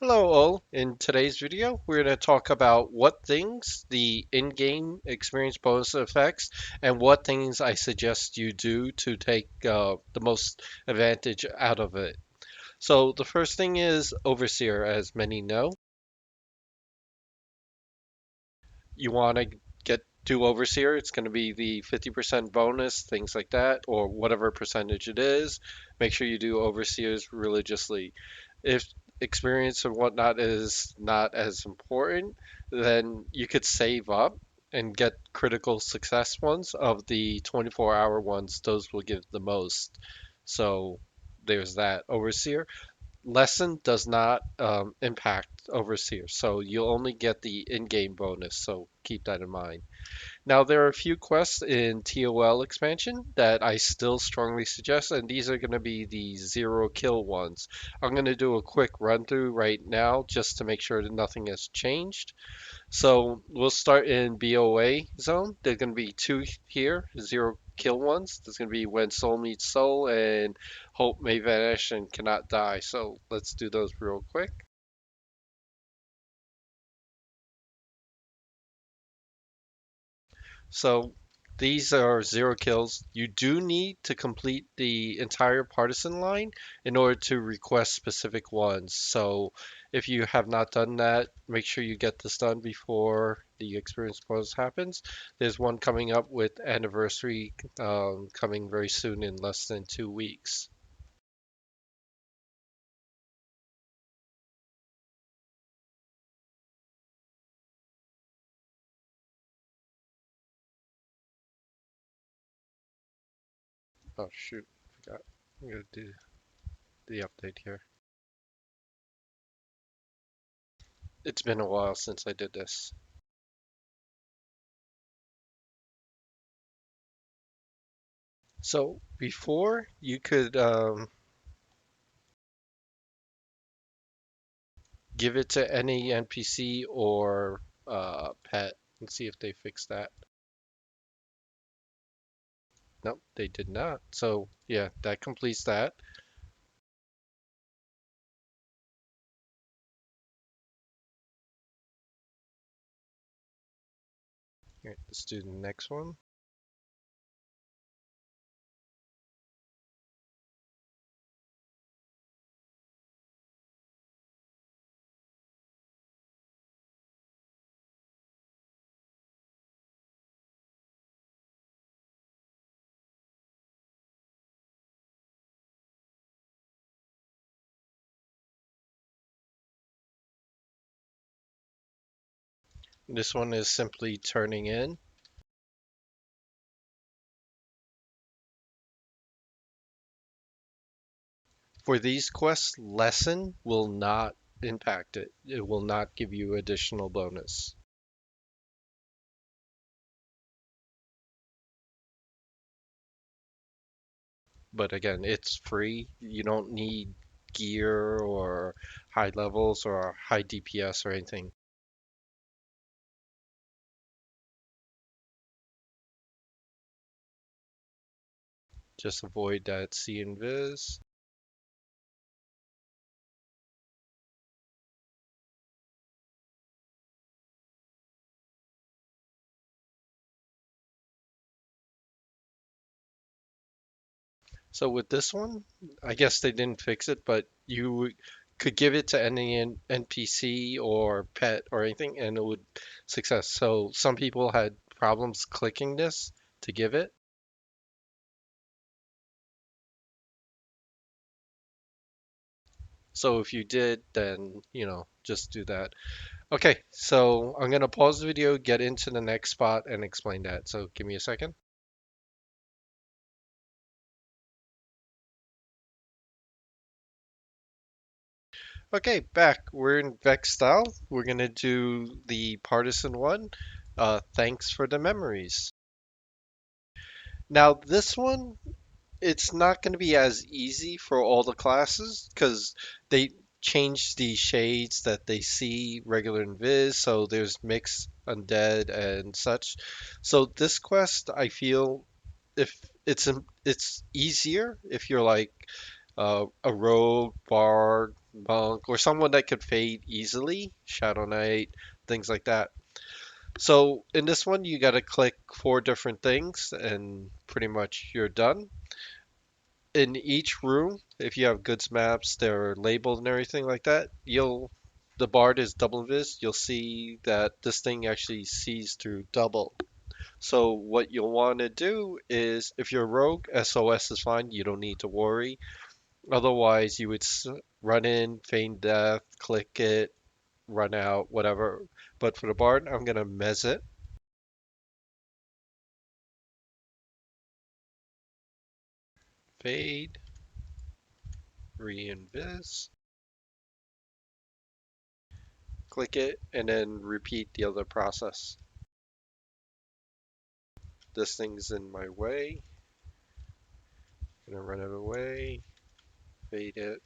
Hello all. In today's video, we're going to talk about what things the in-game experience bonus affects and what things I suggest you do to take the most advantage out of it. So the first thing is Overseer, as many know. You want to get to Overseer, it's going to be the 50% bonus, things like that, or whatever percentage it is. Make sure you do Overseers religiously. If experience and whatnot is not as important, then you could save up and get critical success ones of the 24-hour ones. Those will give the most. So there's that. Overseer. Lesson does not impact Overseer, so you'll only get the in-game bonus, so keep that in mind. Now, there are a few quests in TOL expansion that I still strongly suggest, and these are going to be the zero kill ones. I'm going to do a quick run through right now just to make sure that nothing has changed. So we'll start in BOA zone. There's going to be two here, zero kill ones. There's going to be when soul meets soul and hope may vanish and cannot die. So let's do those real quick. So these are zero kills. You do need to complete the entire partisan line in order to request specific ones. So if you have not done that, make sure you get this done before the experience bonus happens. There's one coming up with anniversary coming very soon in less than 2 weeks. Oh shoot, forgot. I'm gonna do the update here. It's been a while since I did this. So before you could give it to any NPC or pet and see if they fix that. Nope, they did not. So yeah, that completes that. Here, let's do the next one. This one is simply turning in. For these quests, lesson will not impact it. It will not give you additional bonus. But again, it's free. You don't need gear or high levels or high DPS or anything. Just avoid that C invis. So with this one, I guess they didn't fix it, but you could give it to any NPC or pet or anything, and it would success. So some people had problems clicking this to give it. So if you did, then, just do that. Okay, so I'm gonna pause the video, get into the next spot, and explain that. So give me a second. Okay, back. We're in Vex Thal. We're gonna do the partisan one. Thanks for the memories. Now this one, it's not going to be as easy for all the classes because they changed the shades that they see regular and Viz, so there's mixed undead and such. So this quest, I feel if it's easier if you're like a rogue, bard, monk, or someone that could fade easily, Shadow Knight, things like that. So in this one, you got to click four different things, and pretty much you're done. In each room, if you have goods maps, they're labeled and everything like that. The bard is double vis. You'll see that this thing actually sees through double. So what you'll want to do is, if you're rogue, SOS is fine. You don't need to worry. Otherwise, you would run in, feign death, click it, run out, whatever. But for the bard, I'm gonna mez it, fade, reinvis, click it, and then repeat the other process. This thing's in my way. Gonna run it away, fade it,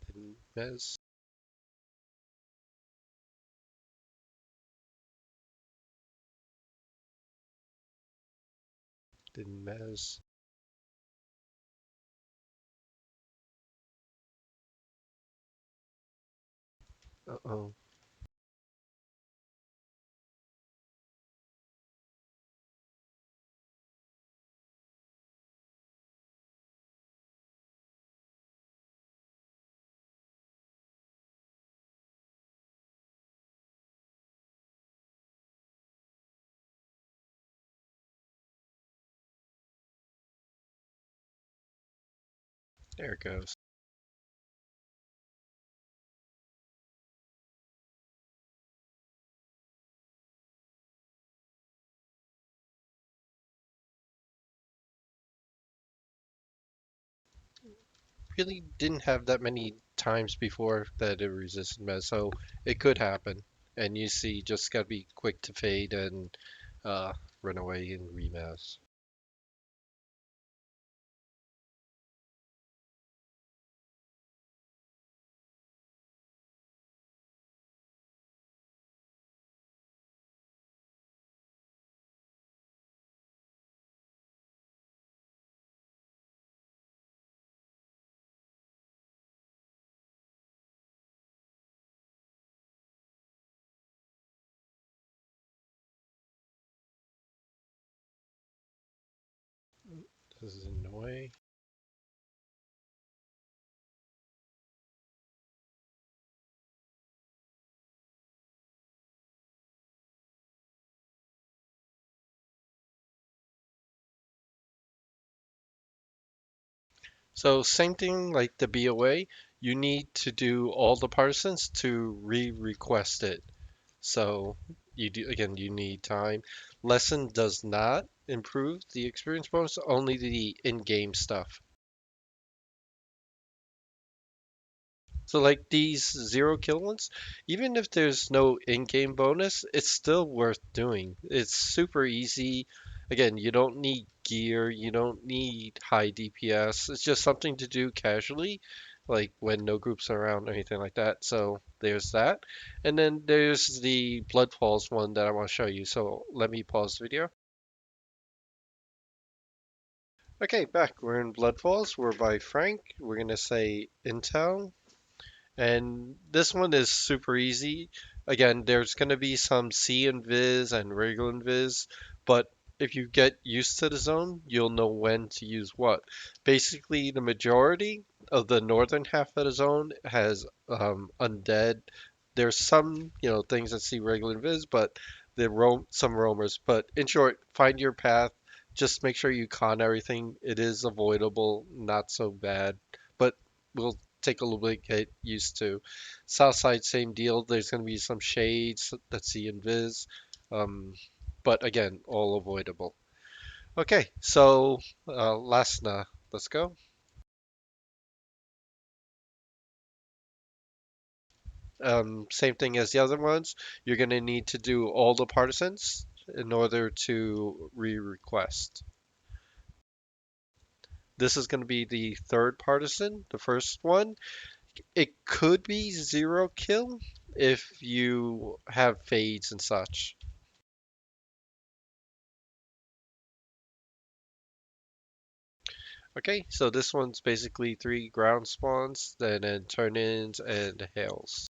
didn't mez, didn't mez. Uh-oh. There it goes. Really didn't have that many times before that it resisted mez, so it could happen. And you see, just gotta be quick to fade and uh, run away and remez. This is in the way. So same thing like the BOA, you need to do all the partisans to re-request it. So you do again, you need time. Lesson does not improve the experience bonus, only the in-game stuff. So like these zero kill ones, even if there's no in-game bonus, it's still worth doing. It's super easy. Again, you don't need gear, you don't need high DPS. It's just something to do casually, like when no groups are around or anything like that. So there's that. And then there's the Bloodfalls one that I want to show you. So let me pause the video. Okay, back. We're in Bloodfalls. We're by Frank. We're gonna say Intel. And this one is super easy. Again, there's going to be some C invis and regular invis, but if you get used to the zone, you'll know when to use what. Basically, the majority of the northern half of the zone has undead. There's some, things that see regular invis, but some roamers. But in short, find your path. Just make sure you con everything. It is avoidable, not so bad, but we'll take a little bit to get used to. South side, same deal. There's going to be some shades that see invis, um, but again, all avoidable. Okay, so Lasna, let's go. Same thing as the other ones. You're going to need to do all the partisans in order to re-request. This is going to be the third partisan, the first one. It could be zero kill. if you have fades and such. Okay, so this one's basically three ground spawns, then turn-ins and hails.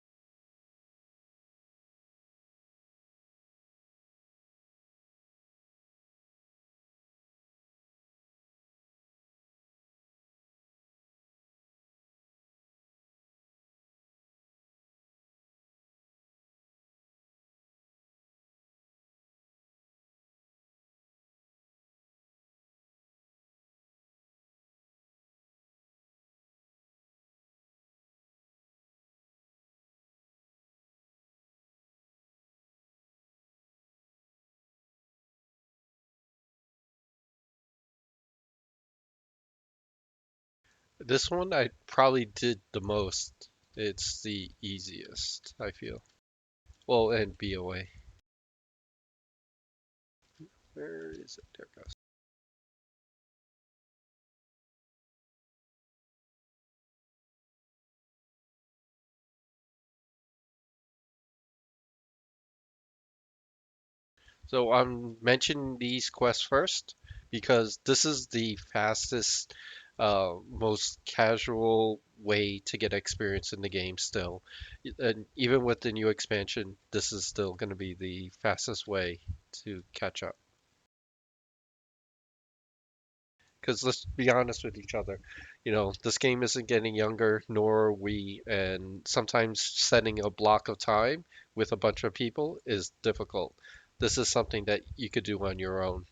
This one I probably did the most. It's the easiest, I feel. Well, and BOA. Where is it? There it goes. So I'm mentioning these quests first because this is the fastest, most casual way to get experience in the game still. And even with the new expansion, this is still going to be the fastest way to catch up. Because let's be honest with each other, this game isn't getting younger, nor are we, and sometimes setting a block of time with a bunch of people is difficult. This is something that you could do on your own.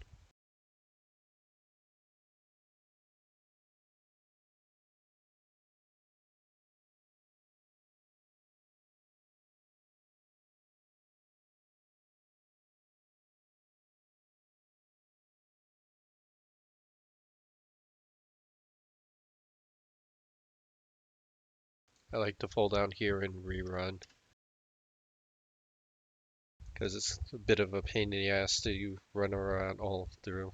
I like to fall down here and rerun because it's a bit of a pain in the ass to you run around all through.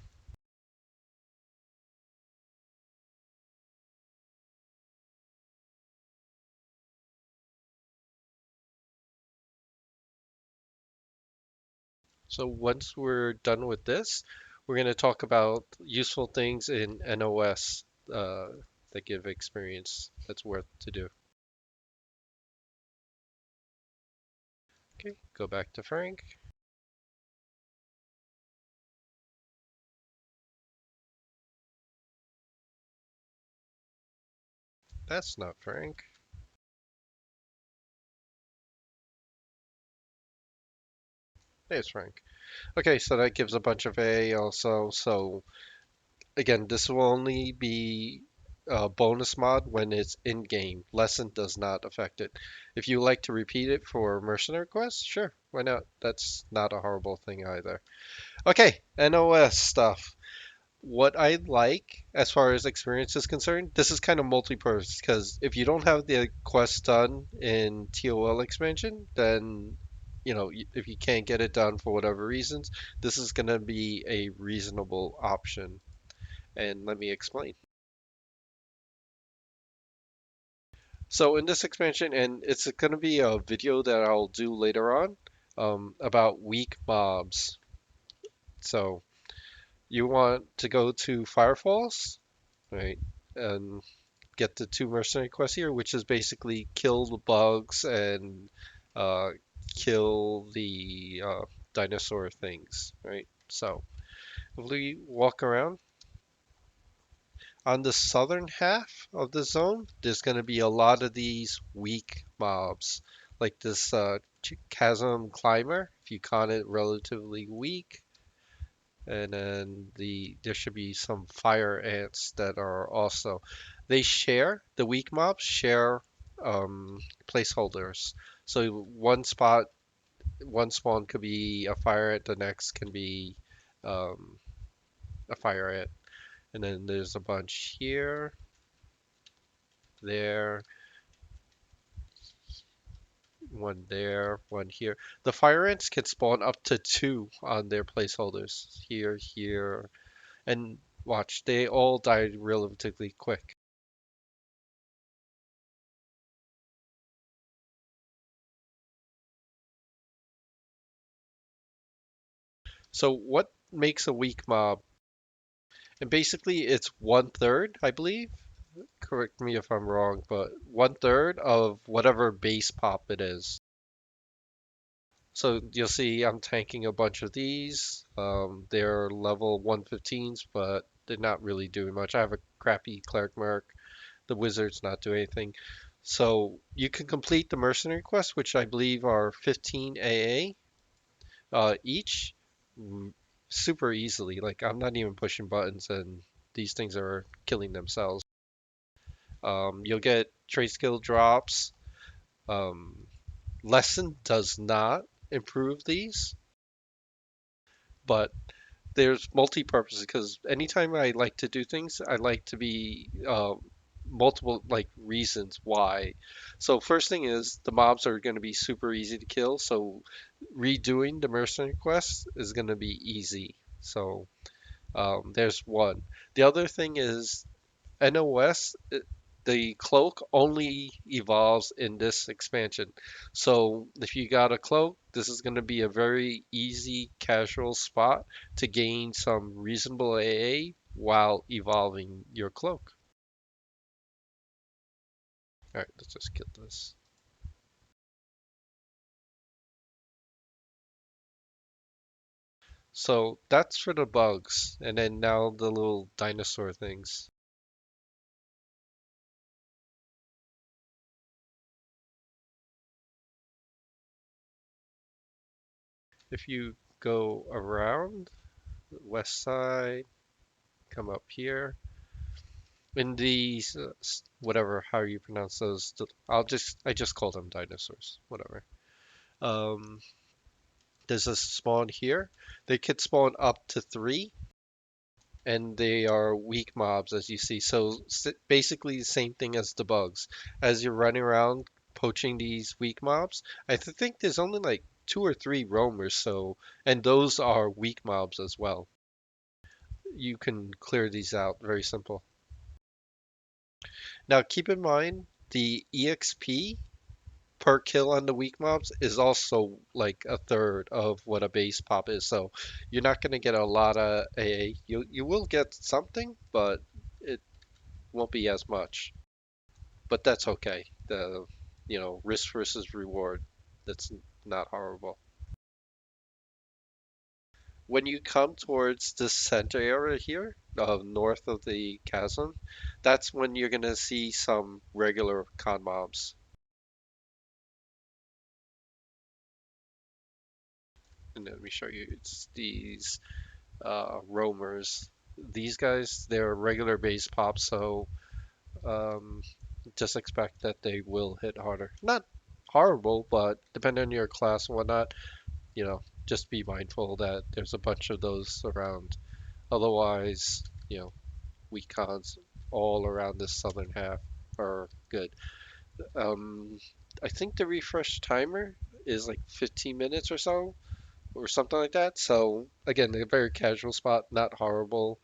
So once we're done with this, we're going to talk about useful things in NOS uh, that give experience that's worth to do. Okay, go back to Frank. That's not Frank. It's Frank. Okay, so that gives a bunch of A also. So again, this will only be a bonus mod when it's in game. Lesson does not affect it. If you like to repeat it for mercenary quests, sure, why not? That's not a horrible thing either. Okay, NOS stuff. What I like as far as experience is concerned, this is kind of multi-purpose because if you don't have the quest done in TOL expansion, then if you can't get it done for whatever reasons, this is going to be a reasonable option. And let me explain. So in this expansion, and it's going to be a video that I'll do later on, about weak mobs. So you want to go to Firefalls, right? And get the two mercenary quests here, which is basically kill the bugs and uh, kill the dinosaur things, right? So if we walk around on the southern half of the zone, there's going to be a lot of these weak mobs, like this chasm climber. If you con it relatively weak, and then there should be some fire ants that are also the weak mobs share placeholders. So one spawn could be a fire ant, the next can be um, a fire ant, and then there's a bunch here, there, one there, one here. The fire ants can spawn up to two on their placeholders, here, and watch, they all die relatively quick. So what makes a weak mob? And basically it's one third, I believe. Correct me if I'm wrong, but one third of whatever base pop it is. So you'll see I'm tanking a bunch of these. They're level 115s, but they're not really doing much. I have a crappy cleric merc. The wizard's not doing anything. So you can complete the mercenary quests, which I believe are 15 AA each, mm, super easily. Like I'm not even pushing buttons, and these things are killing themselves. You'll get trade skill drops. Um, Lesson does not improve these, but there's multi-purpose because anytime I like to do things, I like to be multiple like reasons why. So first thing is the mobs are going to be super easy to kill, so redoing the mercenary quest is going to be easy. So there's one. The other thing is NOS, the cloak only evolves in this expansion. So if you got a cloak, this is going to be a very easy casual spot to gain some reasonable AA while evolving your cloak. All right, let's just kill this. So that's for the bugs, and then now the little dinosaur things. If you go around the west side, come up here, in these whatever how you pronounce those, I just call them dinosaurs, whatever. um there's a spawn here. They could spawn up to three, and they are weak mobs, as you see. So basically the same thing as the bugs. As you're running around poaching these weak mobs, think there's only like two or three roamers, so, and those are weak mobs as well. You can clear these out, very simple. Now keep in mind the EXP per kill on the weak mobs is also like a third of what a base pop is. So you're not going to get a lot of AA. You will get something, but it won't be as much. But that's okay. The risk versus reward. That's not horrible. When you come towards the center area here, north of the chasm, that's when you're going to see some regular con mobs. And let me show you. It's these roamers. These guys, they're regular base pops, so um, just expect that they will hit harder. Not horrible, but depending on your class and whatnot, just be mindful that there's a bunch of those around. Otherwise, weak cons all around this southern half are good. Um, I think the refresh timer is like 15 minutes or something like that. So again, a very casual spot, not horrible.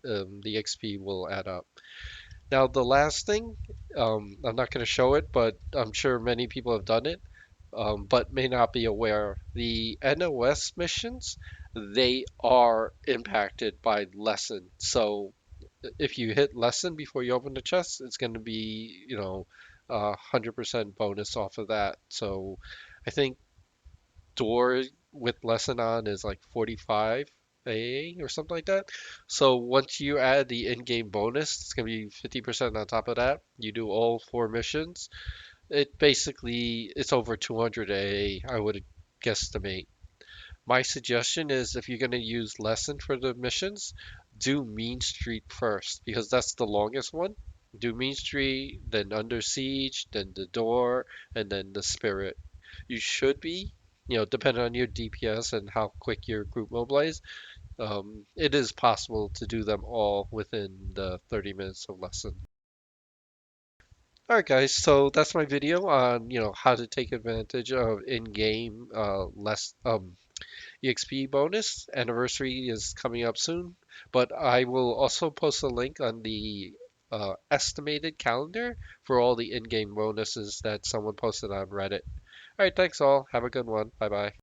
The XP will add up. Now, the last thing, I'm not going to show it, but I'm sure many people have done it, but may not be aware. The NOS missions, they are impacted by lesson. So if you hit lesson before you open the chest, it's going to be, 100% bonus off of that. So I think door with lesson on is like 45 AA or something like that. So once you add the in-game bonus, it's gonna be 50% on top of that. You do all four missions. It's over 200 AA, I would guesstimate. My suggestion is if you're gonna use lesson for the missions, do Mean Street first because that's the longest one. Do Mean Street, then Under Siege, then the door, and then the Spirit. You should be, depending on your DPS and how quick your group mobilize, it is possible to do them all within the 30 minutes of lesson. All right, guys, so that's my video on, how to take advantage of in-game less EXP bonus. Anniversary is coming up soon, but I will also post a link on the estimated calendar for all the in-game bonuses that someone posted on Reddit. All right, thanks all. Have a good one. Bye bye.